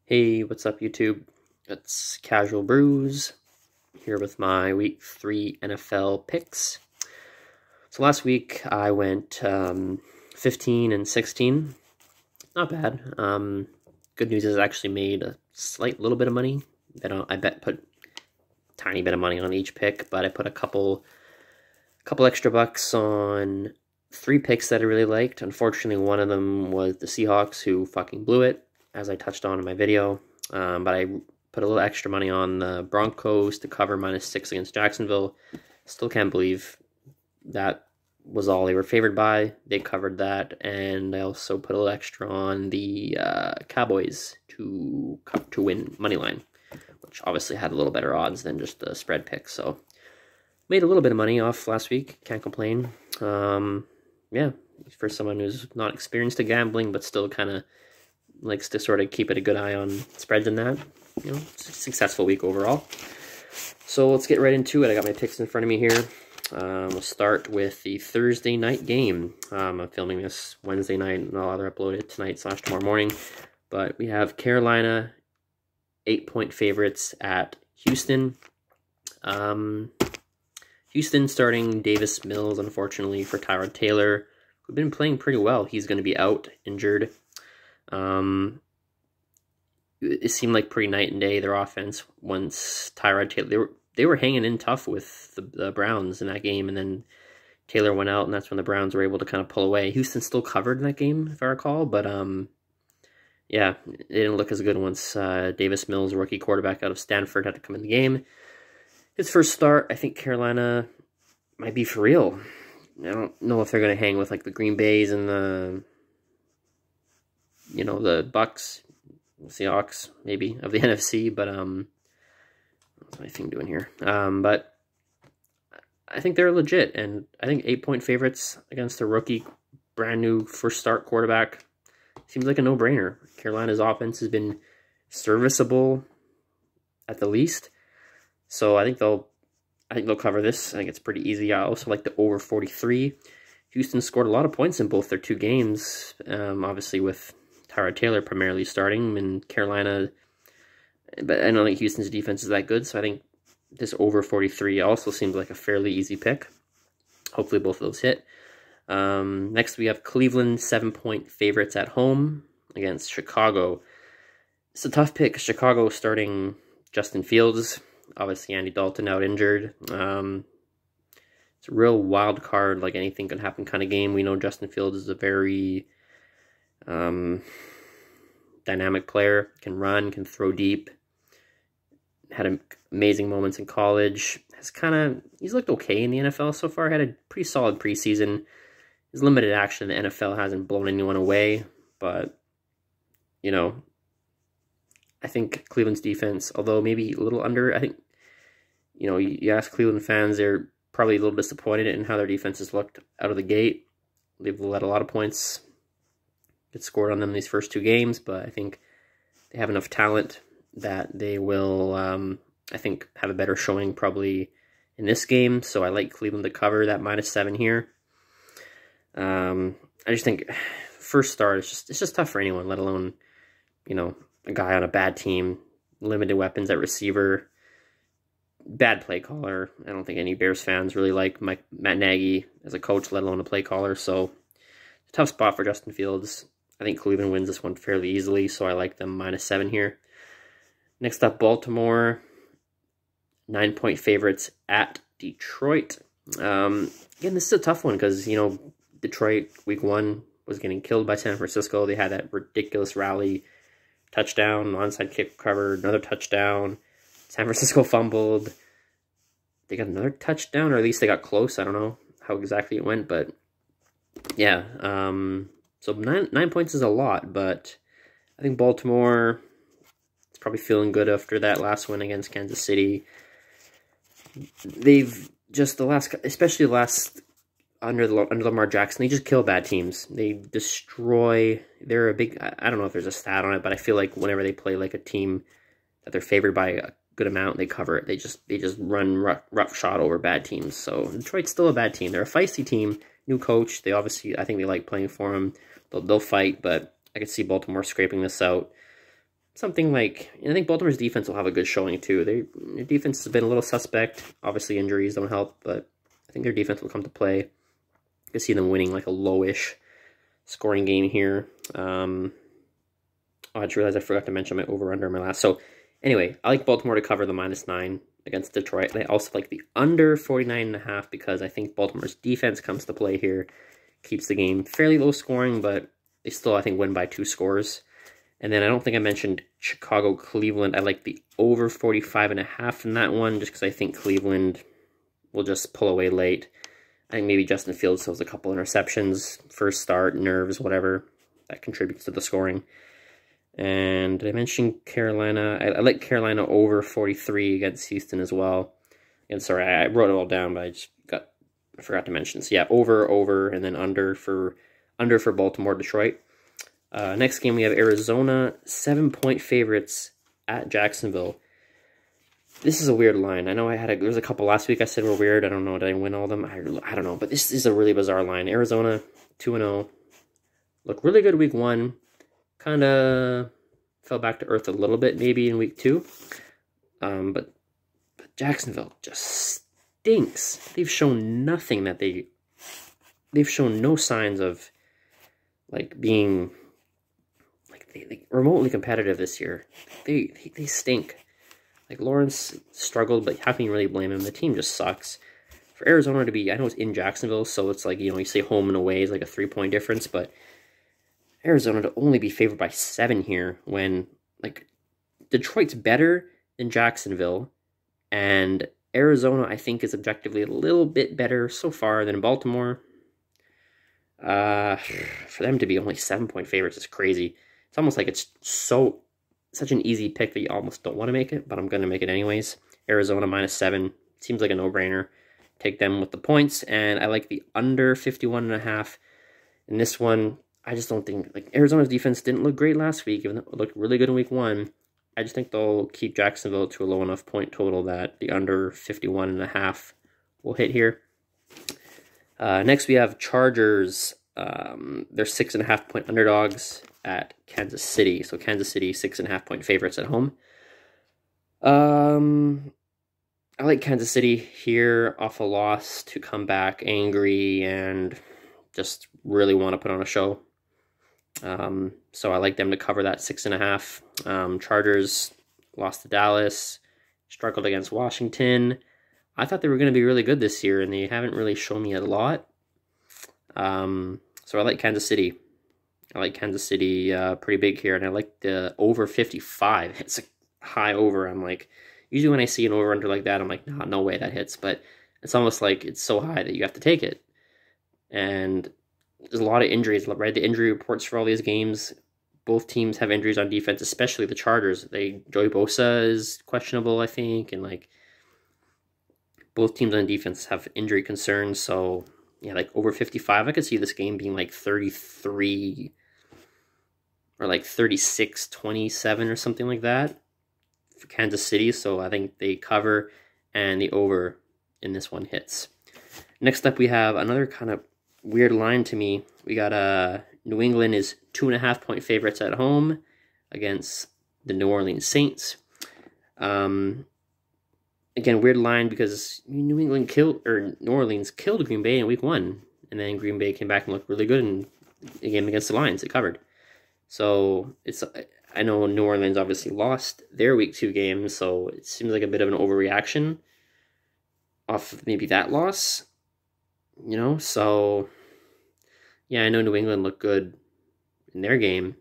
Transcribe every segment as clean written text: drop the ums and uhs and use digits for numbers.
Hey, what's up YouTube? It's Casual Brews here with my Week 3 NFL picks. So last week I went 15 and 16. Not bad. Good news is I actually made a little bit of money. I put a tiny bit of money on each pick, but I put a couple extra bucks on 3 picks that I really liked. Unfortunately, one of them was the Seahawks, who fucking blew it, as I touched on in my video. But I put a little extra money on the Broncos to cover -6 against Jacksonville. Still can't believe that was all they were favored by. They covered that, and I also put a little extra on the Cowboys to win money line, which obviously had a little better odds than just the spread pick. So made a little bit of money off last week. Can't complain. Yeah, for someone who's not experienced in gambling, but still kind of likes to sort of keep it a good eye on spreads and that. You know, it's a successful week overall. So let's get right into it. I got my picks in front of me here. We'll start with the Thursday night game. I'm filming this Wednesday night, and I'll either upload it tonight/tomorrow morning. But we have Carolina 8-point favorites at Houston. Houston starting Davis Mills, unfortunately, for Tyrod Taylor, who've been playing pretty well. He's going to be out, injured. It seemed like pretty night and day, their offense, once Tyrod Taylor, they were hanging in tough with the Browns in that game, and then Taylor went out, and that's when the Browns were able to kind of pull away. Houston still covered in that game, if I recall, but yeah, it didn't look as good once Davis Mills, rookie quarterback out of Stanford, had to come in the game. His first start, I think Carolina might be for real. I don't know if they're going to hang with like the Green Bays and the Bucks, Seahawks, maybe, of the NFC, but what's my thing doing here? But I think they're legit, and I think 8-point favorites against a rookie, brand new first start quarterback seems like a no-brainer. Carolina's offense has been serviceable at the least, so I think they'll cover this. I think it's pretty easy. I also like the over 43. Houston scored a lot of points in both their 2 games, obviously with Tyrod Taylor primarily starting, and Carolina, but I don't think Houston's defense is that good, so I think this over 43 also seems like a fairly easy pick. Hopefully both of those hit. Next we have Cleveland 7-point favorites at home against Chicago. It's a tough pick. Chicago starting Justin Fields, obviously Andy Dalton out injured. It's a real wild card, like anything can happen kind of game. We know Justin Fields is a very dynamic player, can run, can throw deep, had amazing moments in college, he's looked okay in the NFL so far, had a pretty solid preseason. His limited action in the NFL hasn't blown anyone away, but, you know, I think Cleveland's defense, although maybe a little under, I think, you know, you ask Cleveland fans, they're probably a little disappointed in how their defense has looked out of the gate. They've let a lot of points get scored on them these first 2 games, but I think they have enough talent that they will, I think, have a better showing probably in this game. So I like Cleveland to cover that -7 here. I just think first start, it's just tough for anyone, let alone, you know, a guy on a bad team, limited weapons at receiver, bad play caller. I don't think any Bears fans really like Matt Nagy as a coach, let alone a play caller. So tough spot for Justin Fields. I think Cleveland wins this one fairly easily, so I like them -7 here. Next up, Baltimore, 9-point favorites at Detroit. Again, this is a tough one because, you know, Detroit, week 1, was getting killed by San Francisco. They had that ridiculous rally, touchdown, onside kick covered, another touchdown. San Francisco fumbled. They got another touchdown, or at least they got close. I don't know how exactly it went, but yeah. So 9 points is a lot, but I think Baltimore is probably feeling good after that last win against Kansas City. They've just especially the last under Lamar Jackson, they just kill bad teams. They destroy. They're a big. I don't know if there's a stat on it, but I feel like whenever they play like a team that they're favored by a good amount, they cover it. They just run rough shot over bad teams. So Detroit's still a bad team. They're a feisty team. New coach. They obviously, I think they like playing for him. They'll fight, but I could see Baltimore scraping this out. something like, I think Baltimore's defense will have a good showing too. Their defense has been a little suspect. Obviously injuries don't help, but I think their defense will come to play. You can see them winning like a lowish scoring game here. Oh, I just realized I forgot to mention my over-under in my last. So anyway, I like Baltimore to cover the -9 against Detroit. And I also like the under 49.5 because I think Baltimore's defense comes to play here. Keeps the game fairly low scoring, but they still, I think, win by 2 scores. And then I don't think I mentioned Chicago-Cleveland. I like the over 45.5 in that one, just because I think Cleveland will just pull away late. I think maybe Justin Fields throws a couple interceptions, first start, nerves, whatever. That contributes to the scoring. And did I mention Carolina? I like Carolina over 43 against Houston as well. And sorry, I wrote it all down, but I forgot to mention. So yeah, over, and then under for Baltimore, Detroit. Next game, we have Arizona, 7-point favorites at Jacksonville. This is a weird line. I know there was a couple last week I said were weird. I don't know. Did I win all of them? I don't know. But this is a really bizarre line. Arizona, 2-0. Look really good week 1. Kind of fell back to earth a little bit maybe in week 2. But Jacksonville just stinks. They've shown nothing that they've shown no signs of like being like remotely competitive this year. They stink. Like Lawrence struggled, but how can you really blame him? The team just sucks. For Arizona to be, I know it's in Jacksonville, so it's like, you say home and away is like a 3-point difference, but Arizona to only be favored by 7 here when like Detroit's better than Jacksonville, and Arizona I think is objectively a little bit better so far than Baltimore. For them to be only 7-point favorites is crazy. It's almost like it's such an easy pick that you almost don't want to make it, but I'm going to make it anyways. Arizona -7 seems like a no-brainer. Take them with the points, and I like the under 51.5 in this one. I just don't think, like, Arizona's defense didn't look great last week, even though it looked really good in week 1. I just think they'll keep Jacksonville to a low enough point total that the under 51.5 will hit here. Next, we have Chargers. They're 6.5-point underdogs at Kansas City. So Kansas City, 6.5-point favorites at home. I like Kansas City here off a loss to come back angry and just really want to put on a show. So I like them to cover that 6.5. Chargers lost to Dallas, struggled against Washington. I thought they were going to be really good this year, and they haven't really shown me a lot. So I like Kansas City. I like Kansas City pretty big here, and I like the over 55. It's a high over. I'm like, usually when I see an over-under like that, I'm like, nah, no way that hits. But it's almost like it's so high that you have to take it. And there's a lot of injuries. I read the injury reports for all these games. Both teams have injuries on defense, especially the Chargers. Joey Bosa is questionable, I think, and like both teams on defense have injury concerns. So yeah, like over 55, I could see this game being like 33 or like 36-27 or something like that for Kansas City. So I think they cover and the over in this one hits. Next up, we have another kind of weird line to me. We got New England is 2.5-point favorites at home against the New Orleans Saints. Again, weird line because New Orleans killed Green Bay in week 1, and then Green Bay came back and looked really good in the game against the Lions. It covered. So I know New Orleans obviously lost their week 2 game, so it seems like a bit of an overreaction off of maybe that loss. So yeah, I know New England looked good in their game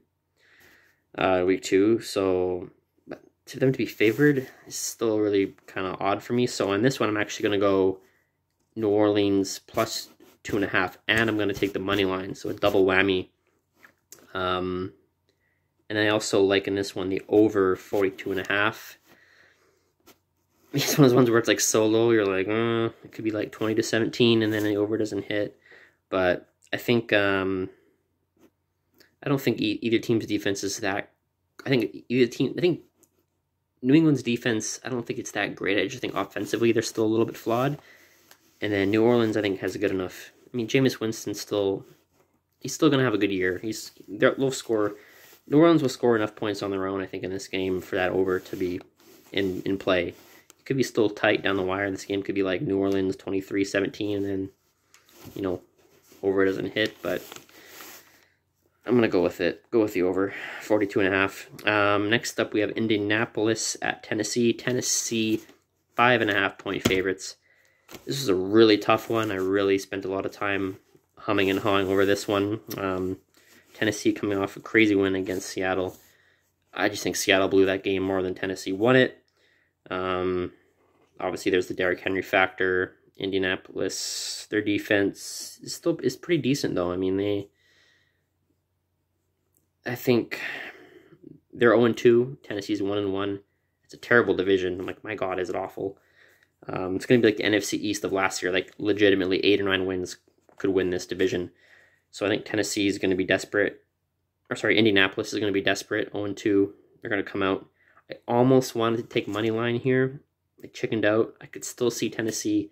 week 2, so but to them to be favored is still really kind of odd for me. So on this one, I'm actually going to go New Orleans plus 2.5, and I'm going to take the money line, so a double whammy. And I also like in this one the over 42.5. It's one of those ones where it's like so low, you're like, it could be like 20-17, and then the over doesn't hit. But I think I don't think either team's defense is that. I think New England's defense, I don't think it's that great. I just think offensively they're still a little bit flawed. And then New Orleans, I think, has a good enough. I mean, Jameis Winston's he's still gonna have a good year. They'll score New Orleans will score enough points on their own, I think, in this game for that over to be in play. It could be still tight down the wire. This game could be like New Orleans 23-17, and then, you know, over doesn't hit, but I'm going to go with it. Go with the over, 42.5. Next up, we have Indianapolis at Tennessee. Tennessee, 5.5 point favorites. This is a really tough one. I really spent a lot of time humming and hawing over this one. Tennessee coming off a crazy win against Seattle. I just think Seattle blew that game more than Tennessee won it. Obviously, there's the Derrick Henry factor. Indianapolis, their defense is pretty decent, though. I mean, I think they're 0-2. Tennessee's 1-1. It's a terrible division. I'm like, my God, is it awful? It's going to be like the NFC East of last year. Like, legitimately, 8 or 9 wins could win this division. So I think Tennessee is going to be desperate. Or sorry, Indianapolis is going to be desperate. 0-2. They're going to come out. I almost wanted to take money line here. I chickened out. I could still see Tennessee,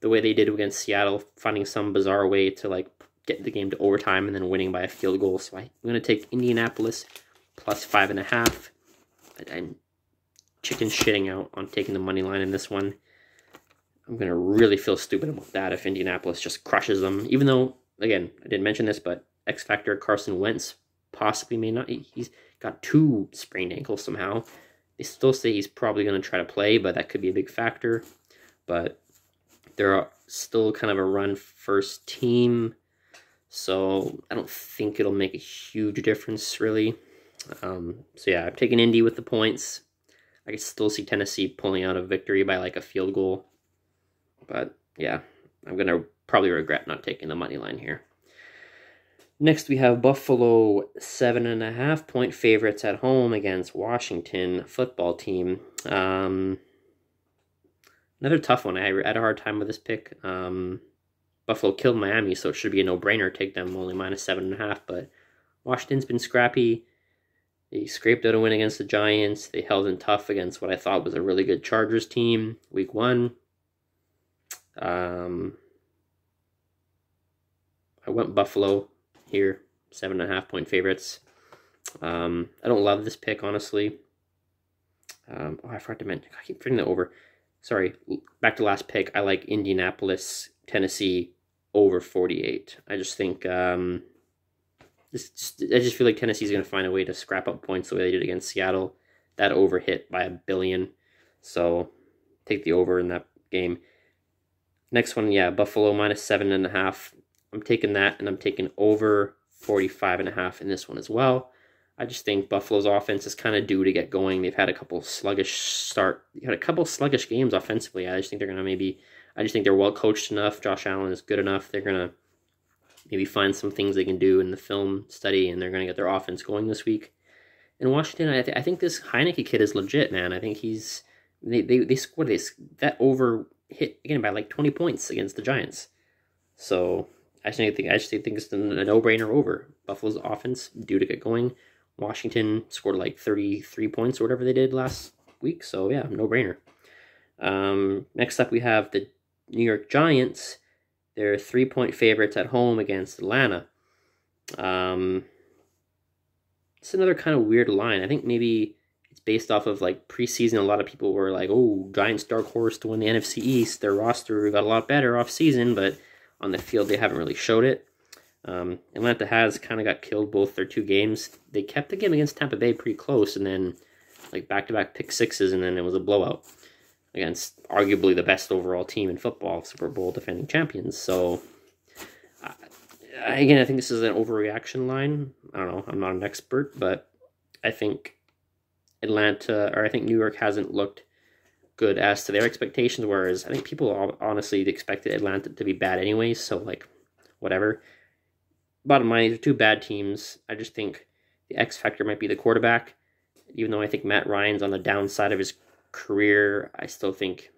the way they did against Seattle, finding some bizarre way to like get the game to overtime and then winning by a field goal. So I'm going to take Indianapolis plus 5.5. I'm chicken shitting out on taking the money line in this one. I'm going to really feel stupid about that if Indianapolis just crushes them. Even though, again, I didn't mention this, but X Factor Carson Wentz possibly may not. He's got 2 sprained ankles somehow. They still say he's probably going to try to play, but that could be a big factor. But they're still kind of a run-first team, so I don't think it'll make a huge difference, really. So yeah, I'm taking Indy with the points. I could still see Tennessee pulling out a victory by like a field goal. But yeah, I'm going to probably regret not taking the money line here. Next, we have Buffalo, 7.5 point favorites at home against Washington football team. Another tough one. I had a hard time with this pick. Buffalo killed Miami, so it should be a no-brainer. Take them only minus 7.5. But Washington's been scrappy. They scraped out a win against the Giants. They held in tough against what I thought was a really good Chargers team week 1. I went Buffalo here, 7.5 point favorites. I don't love this pick, honestly. I forgot to mention. I keep forgetting the over. Sorry, back to last pick. I like Indianapolis, Tennessee over 48. I just think I just feel like Tennessee's going to find a way to scrap up points the way they did against Seattle. That over hit by 1 billion. So take the over in that game. Next one, yeah, Buffalo minus 7.5. I'm taking that, and I'm taking over 45.5 in this one as well. I just think Buffalo's offense is kind of due to get going. They've had a couple sluggish games offensively. I just think they're going to I just think they're well coached enough. Josh Allen is good enough. They're going to maybe find some things they can do in the film study, and they're going to get their offense going this week. In Washington, I think this Heineke kid is legit, man. I think they scored this. That over hit again by like 20 points against the Giants. So I just think it's a no-brainer over. Buffalo's offense due to get going. Washington scored like 33 points or whatever they did last week. So yeah, no-brainer. Next up we have the New York Giants. They're 3-point favorites at home against Atlanta. It's another kind of weird line. I think maybe it's based off of like preseason. A lot of people were like, oh, Giants dark horse to win the NFC East. Their roster got a lot better off season, but on the field they haven't really showed it. Atlanta has kind of got killed both their 2 games. They kept the game against Tampa Bay pretty close, and then like back-to-back pick sixes, and then it was a blowout against arguably the best overall team in football, Super Bowl defending champions. So again, I think this is an overreaction line. I don't know. I'm not an expert, but I think New York hasn't looked good as to their expectations, whereas I think people honestly expected Atlanta to be bad anyways, so like, whatever. Bottom line, these are 2 bad teams. I just think the X factor might be the quarterback. Even though I think Matt Ryan's on the downside of his career, I still think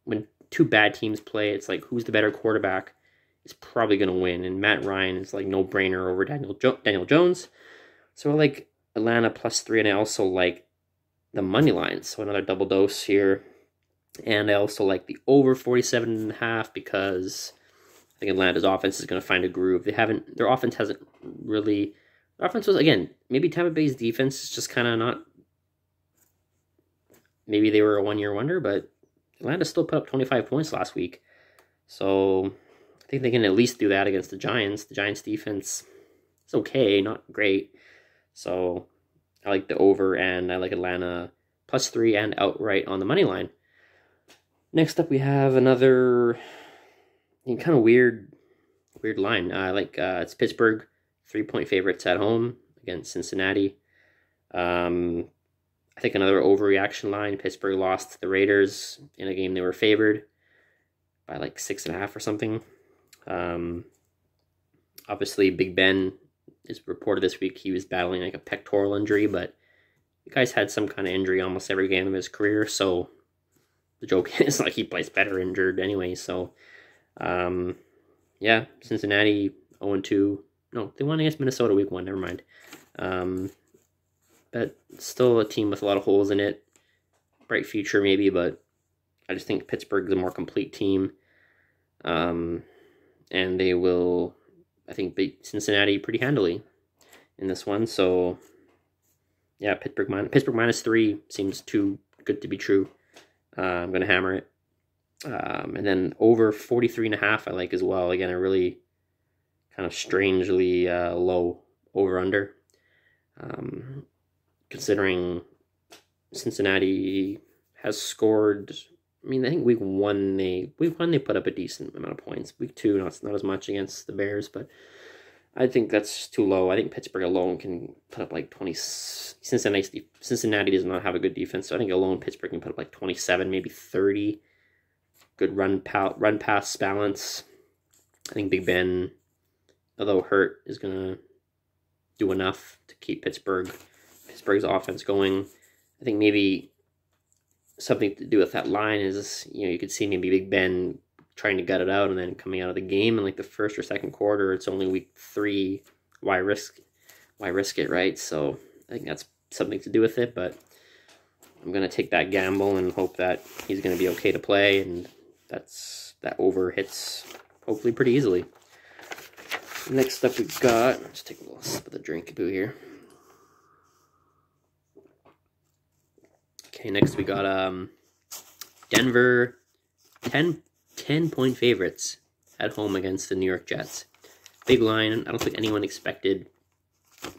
when 2 bad teams play, it's like, who's the better quarterback is probably going to win, and Matt Ryan is like no-brainer over Daniel Jones. So I like Atlanta plus 3, and I also like the money line, so another double dose here. And I also like the over 47.5 because I think Atlanta's offense is going to find a groove. Their offense hasn't really The offense was, again, maybe Tampa Bay's defense is just kind of not, maybe they were a one-year wonder, but Atlanta still put up 25 points last week. So I think they can at least do that against the Giants. The Giants defense is okay, not great. So I like the over, and I like Atlanta +3 and outright on the money line. Next up, we have another kind of weird line. I like it's Pittsburgh 3-point favorites at home against Cincinnati. I think another overreaction line. Pittsburgh lost to the Raiders in a game they were favored by like 6.5 or something. Obviously, Big Ben is reported this week he was battling like a pectoral injury, but the guy's had some kind of injury almost every game of his career, so the joke is like he plays better injured anyway. So yeah, Cincinnati 0-2. No, they won against Minnesota week 1, never mind. But still a team with a lot of holes in it. Bright future maybe, but I just think Pittsburgh's a more complete team. And they will, I think, beat Cincinnati pretty handily in this one. So yeah, Pittsburgh -3 seems too good to be true. I'm going to hammer it. And then over 43.5 I like as well. Again, a really kind of strangely low over-under. Considering Cincinnati has scored, I mean, I think week one they put up a decent amount of points. Week 2, not as much against the Bears, but I think that's too low. I think Pittsburgh alone can put up like 20. Cincinnati does not have a good defense, so I think alone Pittsburgh can put up like 27, maybe 30. Good run pass balance. I think Big Ben, although hurt, is gonna do enough to keep Pittsburgh's offense going. I think maybe something to do with that line is, you could see maybe Big Ben trying to gut it out and then coming out of the game in like the first or second quarter. It's only week 3. Why risk it, right? So I think that's something to do with it, but I'm going to take that gamble and hope that he's going to be okay to play, and that over hits hopefully pretty easily. Next up, we've got, let's take a little sip of the drink boo here. Okay, next we got Denver 10-point favorites at home against the New York Jets. Big line. I don't think anyone expected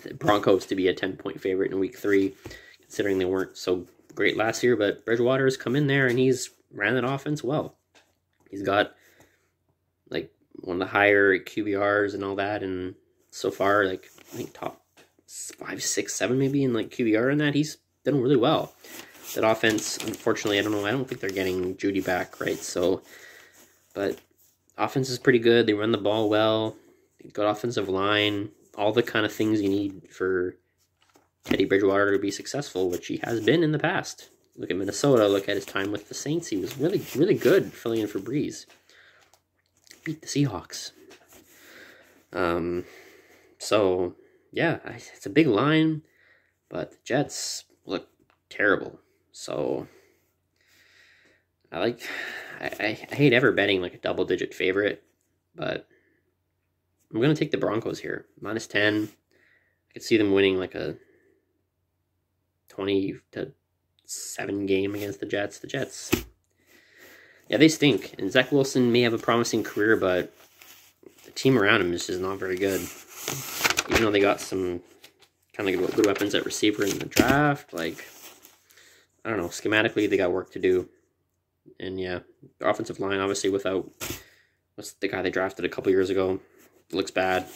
the Broncos to be a 10-point favorite in week 3, considering they weren't so great last year, but Bridgewater has come in there and he's ran that offense well. He's got like one of the higher QBRs and all that, and so far, like, I think top 5, 6, 7 maybe in like QBR, and that he's done really well. That offense, unfortunately, I don't think they're getting Judy back, right? So, but offense is pretty good. They run the ball well. Good offensive line. All the kind of things you need for Teddy Bridgewater to be successful, which he has been in the past. Look at Minnesota. Look at his time with the Saints. He was really, really good filling in for Breeze. Beat the Seahawks. So, yeah, it's a big line, but the Jets look terrible. So, I hate ever betting like a double-digit favorite, but I'm going to take the Broncos here. -10. I could see them winning like a 20-7 game against the Jets. The Jets, yeah, they stink. And Zach Wilson may have a promising career, but the team around him is just not very good. Even though they got some kind of good weapons at receiver in the draft, like, I don't know, schematically they got work to do. And yeah, the offensive line, obviously, without what's the guy they drafted a couple years ago, looks bad.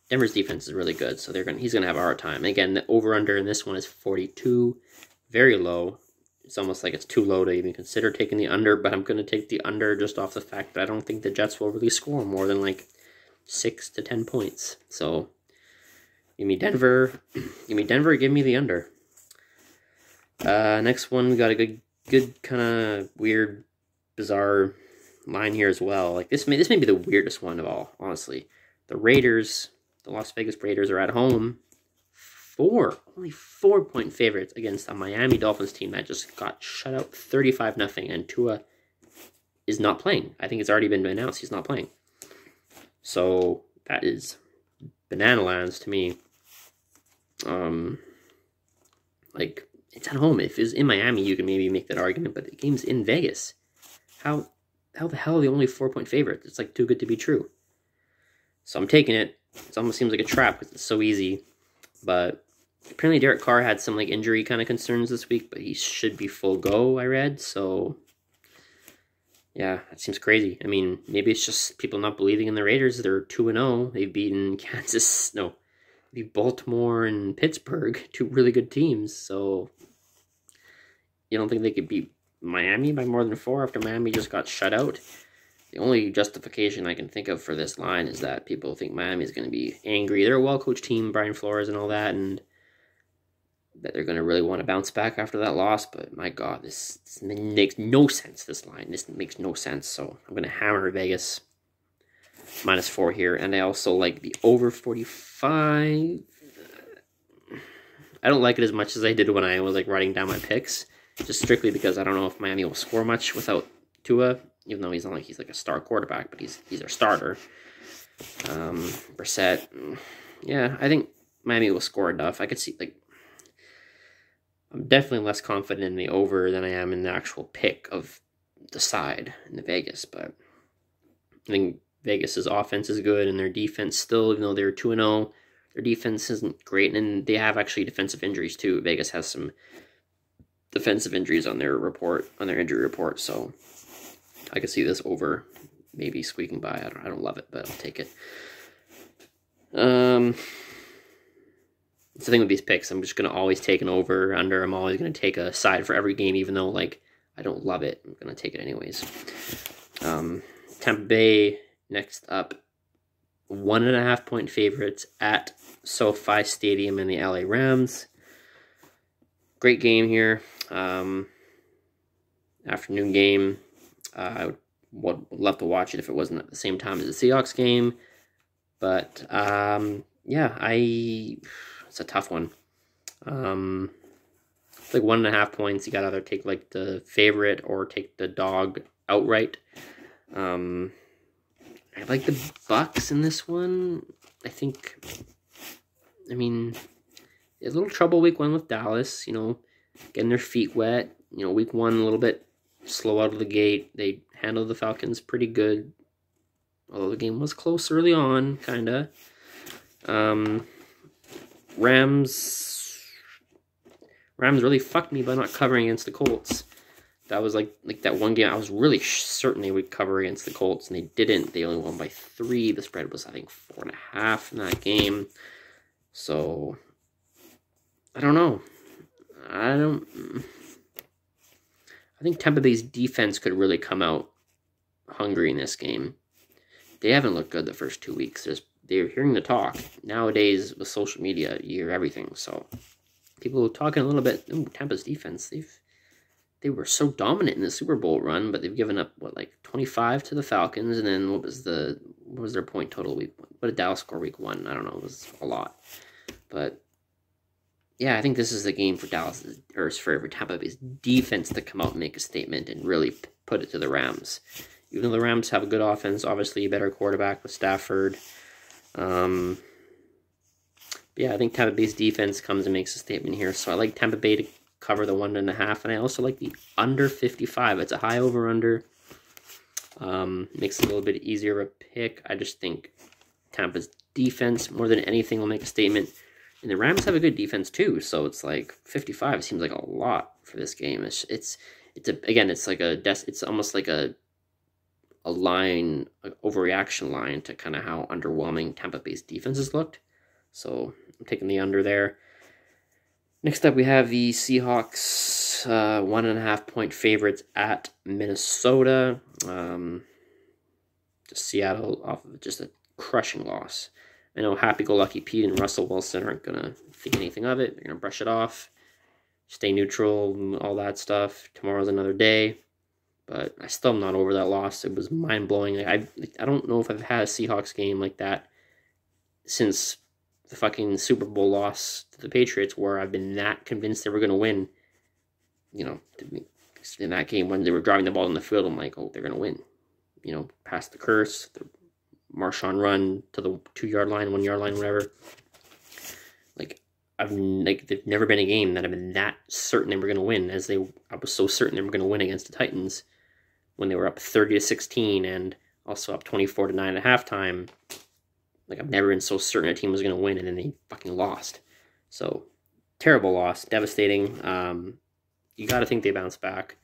Denver's defense is really good, so he's gonna have a hard time. And again, the over/under in this one is 42, very low. It's almost like it's too low to even consider taking the under, but I'm gonna take the under just off the fact that I don't think the Jets will really score more than like 6 to 10 points. So give me Denver, give me the under. Next one, we got a good kind of weird, bizarre line here as well. Like this may be the weirdest one of all, honestly. The Las Vegas Raiders are at home. Only 4-point favorites against a Miami Dolphins team that just got shut out 35-0, and Tua is not playing. I think it's already been announced he's not playing. So that is banana lands to me. Like, it's at home. If it's in Miami, you can maybe make that argument, but the game's in Vegas. How the hell are they only 4-point favorite? It's like too good to be true. So I'm taking it. It almost seems like a trap because it's so easy. But apparently Derek Carr had some like injury kind of concerns this week, but he should be full go, I read. So yeah, that seems crazy. I mean, maybe it's just people not believing in the Raiders. They're 2-0. They've beaten beat Baltimore and Pittsburgh, two really good teams. So you don't think they could beat Miami by more than 4 after Miami just got shut out? The only justification I can think of for this line is that people think Miami is going to be angry. They're a well-coached team, Brian Flores and all that, and that they're going to really want to bounce back after that loss. But my God, this makes no sense, this line. This makes no sense. So I'm going to hammer Vegas -4 here. And I also like the over 45. I don't like it as much as I did when I was like writing down my picks. Just strictly because I don't know if Miami will score much without Tua. Even though he's not like he's like a star quarterback, but he's our starter. Brissett, yeah, I think Miami will score enough. I could see like I'm definitely less confident in the over than I am in the actual pick of the side in the Vegas, but I think Vegas's offense is good and their defense still, even though they're 2-0, their defense isn't great, and they have actually defensive injuries too. Vegas has some defensive injuries on their injury report, so I could see this over maybe squeaking by. I don't love it, but I'll take it. It's the thing with these picks. I'm just going to always take an over or under. I'm always going to take a side for every game, even though like I don't love it. I'm going to take it anyways. Tampa Bay next up. 1.5-point favorites at SoFi Stadium in the LA Rams. Great game here. Afternoon game. I would love to watch it if it wasn't at the same time as the Seahawks game. But, yeah, it's a tough one. It's like 1.5 points. You got to either take, like, the favorite or take the dog outright. I like the Bucks in this one. I mean, a little trouble week 1 with Dallas, getting their feet wet. Week 1 a little bit slow out of the gate. They handled the Falcons pretty good, although the game was close early on, kind of. Rams really fucked me by not covering against the Colts. That was like that one game I was really certain they would cover against the Colts, and they didn't. They only won by 3. The spread was, I think, 4.5 in that game. So, I don't know. I think Tampa Bay's defense could really come out hungry in this game. They haven't looked good the first 2 weeks. They're hearing the talk. Nowadays, with social media, you hear everything. So, people talking a little bit, Tampa's defense, they were so dominant in the Super Bowl run, but they've given up, 25 to the Falcons, and then what was their point total week 1? What did Dallas score week 1? I don't know, it was a lot. But, yeah, I think this is the game for for Tampa Bay's defense to come out and make a statement and really put it to the Rams. Even though the Rams have a good offense, obviously a better quarterback with Stafford. Yeah, I think Tampa Bay's defense comes and makes a statement here. So I like Tampa Bay to cover the 1.5, and I also like the under 55. It's a high over-under. Makes it a little bit easier of a pick. I just think Tampa's defense, more than anything, will make a statement. And the Rams have a good defense too, so it's like 55 seems like a lot for this game. It's almost like a line, an overreaction line to kind of how underwhelming Tampa Bay's defense has looked. So I'm taking the under there. Next up, we have the Seahawks 1.5-point favorites at Minnesota. Just Seattle off of just a crushing loss. I know Happy-Go-Lucky Pete and Russell Wilson aren't going to think anything of it. They're going to brush it off, stay neutral, and all that stuff. Tomorrow's another day. But I still am not over that loss. It was mind-blowing. I don't know if I've had a Seahawks game like that since the fucking Super Bowl loss to the Patriots, where I've been that convinced they were going to win. In that game when they were driving the ball in the field, I'm like, oh, they're going to win. Past the curse, the Marshawn run to the 2-yard line, 1-yard line, whatever. Like, they've never been a game that I've been that certain they were going to win I was so certain they were going to win against the Titans when they were up 30-16 and also up 24-9 at halftime. Like, I've never been so certain a team was going to win, and then they fucking lost. So, terrible loss, devastating. You got to think they bounce back.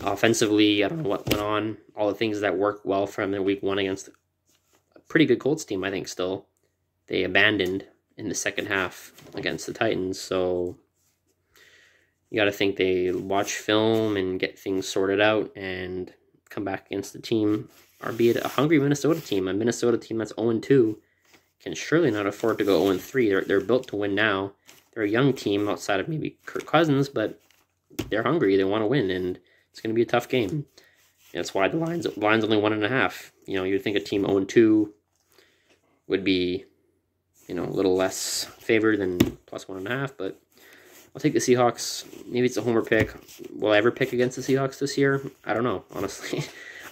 Offensively, I don't know what went on. All the things that worked well for them in week 1 against a pretty good Colts team, I think, still. They abandoned in the second half against the Titans, so you got to think they watch film and get things sorted out and come back against the team, albeit a hungry Minnesota team. A Minnesota team that's 0-2 can surely not afford to go 0-3. They're built to win now. They're a young team outside of maybe Kirk Cousins, but they're hungry. They want to win, and it's going to be a tough game. That's why the line's only 1.5. You know, you'd think a team 0-2 would be, you know, a little less favored than plus 1.5, but I'll take the Seahawks. Maybe it's a homer pick. Will I ever pick against the Seahawks this year? I don't know, honestly.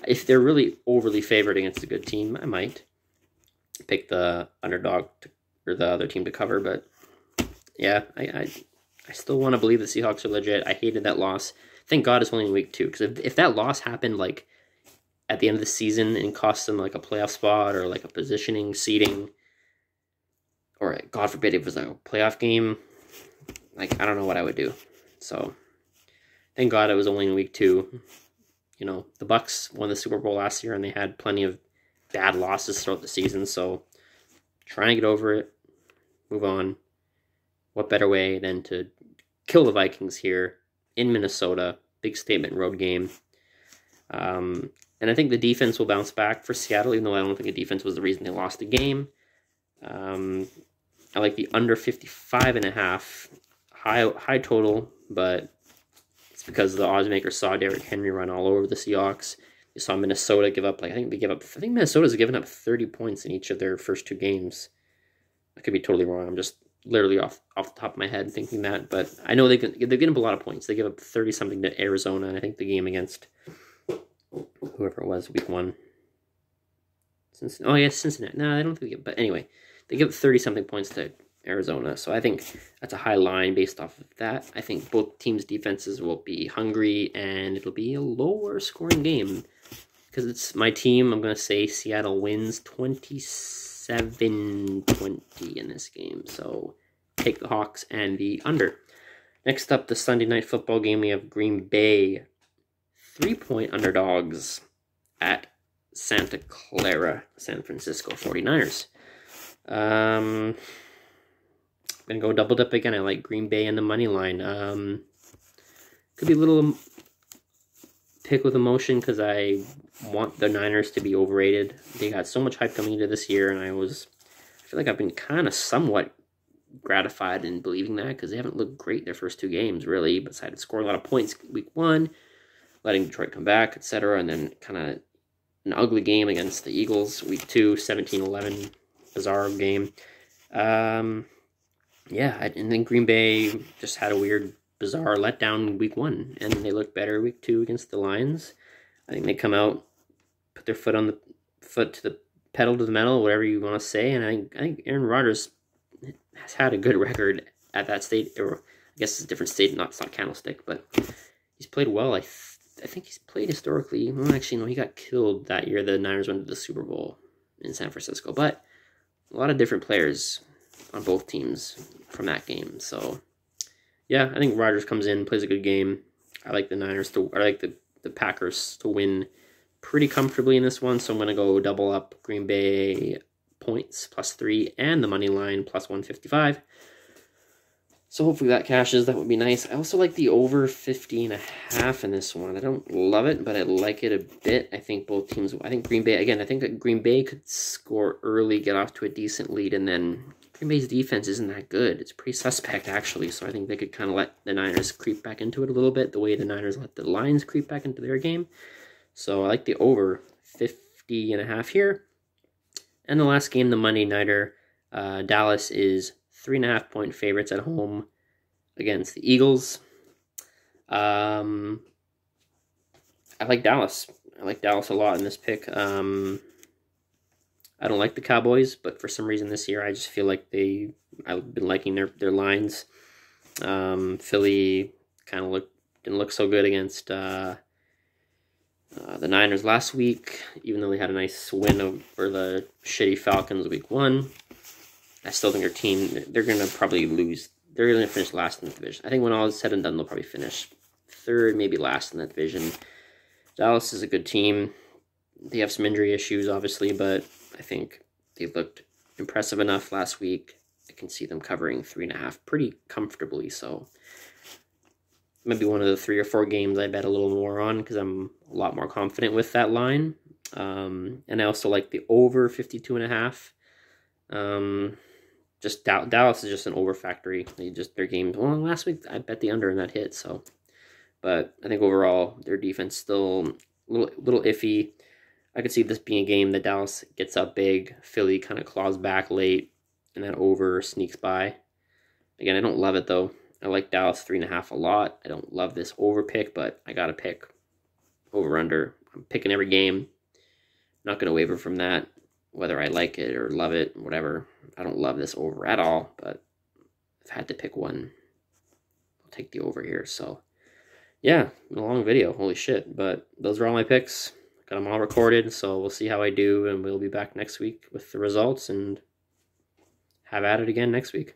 If they're really overly favored against a good team, I might pick the underdog or the other team to cover, but yeah, I still want to believe the Seahawks are legit. I hated that loss. Thank God it's only in week 2, because if that loss happened like at the end of the season and cost them like a playoff spot or like a positioning, seeding, or God forbid it was like a playoff game, like, I don't know what I would do. So, thank God it was only in week 2. You know, the Bucs won the Super Bowl last year, and they had plenty of bad losses throughout the season. So, trying to get over it, move on. What better way than to kill the Vikings here in Minnesota? Big statement road game. And I think the defense will bounce back for Seattle, even though I don't think the defense was the reason they lost the game. I like the under 55.5, high total, but it's because the odds makers saw Derrick Henry run all over the Seahawks. You saw Minnesota give up, I think Minnesota's given up 30 points in each of their first 2 games. I could be totally wrong. I'm just literally off the top of my head thinking that, but I know they've given up a lot of points. They give up 30-something to Arizona, and I think the game against whoever it was, week 1. Cincinnati. No, I don't think but anyway, they give 30-something points to Arizona, so I think that's a high line based off of that. I think both teams' defenses will be hungry, and it'll be a lower scoring game. Because it's my team, I'm going to say Seattle wins 27-20 in this game. So, take the Hawks and the under. Next up, the Sunday Night Football game, we have Green Bay 3-point underdogs at Santa Clara, San Francisco 49ers. I'm going to go double dip again. I like Green Bay and the money line. Could be a little pick with emotion because I want the Niners to be overrated. They got so much hype coming into this year, and I feel like I've been kind of somewhat gratified in believing that because they haven't looked great their first 2 games, really, besides scoring a lot of points week 1, letting Detroit come back, etc., and then kind of an ugly game against the Eagles week 2, 17-11, bizarre game. Yeah, and then Green Bay just had a weird, bizarre letdown week 1, and they looked better week 2 against the Lions. I think they come out, put their foot to the pedal to the metal, whatever you want to say, and I think Aaron Rodgers has had a good record at that state, or I guess it's a different state, it's not Candlestick, but he's played well. I think he's played historically. Well, actually, no, he got killed that year. The Niners went to the Super Bowl in San Francisco, but a lot of different players on both teams from that game. So, yeah, I think Rodgers comes in, plays a good game. I like the Packers to win pretty comfortably in this one, so I'm going to go double up Green Bay points +3 and the money line +155. So hopefully that cashes. That would be nice. I also like the over 50.5 in this one. I don't love it, but I like it a bit. I think both teams, I think Green Bay, again, I think that Green Bay could score early, get off to a decent lead, and then Green Bay's defense isn't that good. It's pretty suspect, actually, so I think they could kind of let the Niners creep back into it a little bit, the way the Niners let the Lions creep back into their game. So I like the over 50.5 here. And the last game, the Monday Nighter, Dallas is 3.5-point favorites at home against the Eagles. I like Dallas. I like Dallas a lot in this pick. I don't like the Cowboys, but for some reason this year I just feel like I've been liking their lines. Philly kind of didn't look so good against the Niners last week, even though they had a nice win over the shitty Falcons week 1. I still think they're going to probably lose. They're going to finish last in the division. I think when all is said and done, they'll probably finish 3rd, maybe last in that division. Dallas is a good team. They have some injury issues, obviously, but I think they looked impressive enough last week. I can see them covering 3.5 pretty comfortably, so maybe one of the 3 or 4 games I bet a little more on because I'm a lot more confident with that line. And I also like the over 52.5. Just Dallas is just an over factory. Their games. Well, last week I bet the under and that hit. So, but I think overall their defense still a little iffy. I could see this being a game that Dallas gets up big, Philly kind of claws back late, and that over sneaks by. Again, I don't love it though. I like Dallas 3.5 a lot. I don't love this over pick, but I gotta pick over under. I'm picking every game. Not gonna waver from that, whether I like it or love it, whatever. I don't love this over at all, but if I had to pick one, I'll take the over here. So yeah, a long video, holy shit. But those are all my picks. Got them all recorded, so we'll see how I do, and we'll be back next week with the results and have at it again next week.